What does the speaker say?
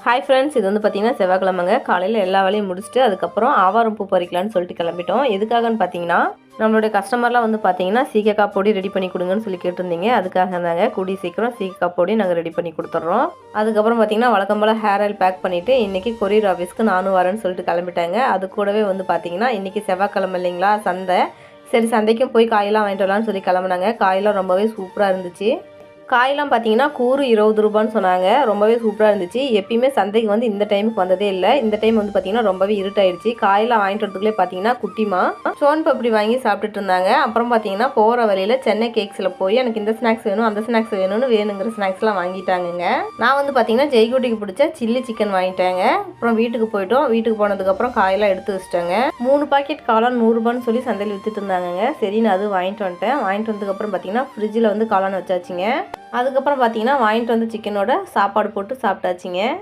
Hi friends, இது வந்து பார்த்தீங்கன்னா செவ்வாய்க்கிழமைங்க. காலையில் எல்லா வேலையும் முடிச்சுட்டு அதுக்கப்புறம் ஆவாரம் பூ பறிக்கலான்னு சொல்லிட்டு கிளம்பிட்டோம். எதுக்காகன்னு பார்த்தீங்கன்னா, நம்மளுடைய கஸ்டமர்லாம் வந்து பார்த்தீங்கன்னா சீகக்காய் பொடி ரெடி பண்ணி கொடுங்கன்னு சொல்லி கேட்டிருந்தீங்க. அதுக்காக தாங்க கூடி சீக்கிரம் சீகக்காய் பொடி நாங்கள் ரெடி பண்ணி கொடுத்துட்றோம். அதுக்கப்புறம் பார்த்தீங்கன்னா வழக்கம் போல் ஹேர் ஆயில் பேக் பண்ணிவிட்டு இன்றைக்கி கொரியர் ஆஃபீஸ்க்கு நானும் வரேன்னு சொல்லிட்டு கிளம்பிட்டாங்க. அது கூடவே வந்து பார்த்தீங்கன்னா இன்றைக்கி செவ்வாய்க்கிழமை இல்லைங்களா, சந்தை. சரி, சந்தைக்கும் போய் காயெல்லாம் வாங்கிட்டு வரலான்னு சொல்லி கிளம்புனாங்க. காயெல்லாம் ரொம்பவே சூப்பராக இருந்துச்சு. காயெல்லாம் பார்த்தீங்கன்னா கூறு 20 ரூபான்னு சொன்னாங்க. ரொம்பவே சூப்பராக இருந்துச்சு. எப்பயுமே சந்தைக்கு வந்து இந்த டைமுக்கு வந்ததே இல்லை. இந்த டைம் வந்து பார்த்தீங்கன்னா ரொம்பவே இருட்டாயிடுச்சு. காயெல்லாம் வாங்கிட்டு வரதுக்குள்ளே பார்த்தீங்கன்னா குட்டிமா சோன் பப்படி வாங்கி சாப்பிட்டுட்டு இருந்தாங்க. அப்புறம் பார்த்தீங்கன்னா போகிற வழியில் சென்னை கேக்ஸில் போய் எனக்கு இந்த ஸ்நாக்ஸ் வேணும் அந்த ஸ்நாக்ஸ் வேணும்னு வேணுங்கிற ஸ்நாக்ஸ்லாம் வாங்கிட்டாங்கங்க. நான் வந்து பார்த்தீங்கன்னா ஜெய்குட்டிக்கு பிடிச்ச சில்லி சிக்கன் வாங்கிட்டாங்க. அப்புறம் வீட்டுக்கு போயிட்டோம். வீட்டுக்கு போனதுக்கப்புறம் காயெல்லாம் எடுத்து வச்சிட்டாங்க. 3 பாக்கெட் காளான் 100 ரூபான்னு சொல்லி சந்தையில் விற்றுட்டு இருந்தாங்க. சரி, நான் அது வாங்கிட்டு வந்துட்டேன். வாங்கிட்டு வந்ததுக்கப்புறம் பார்த்தீங்கன்னா ஃப்ரிட்ஜில் வந்து காளான் வச்சாச்சுங்க. அதுக்கப்புறம் பார்த்தீங்கன்னா வாங்கிட்டு வந்து சிக்கனோட சாப்பாடு போட்டு சாப்பிட்டாச்சுங்க.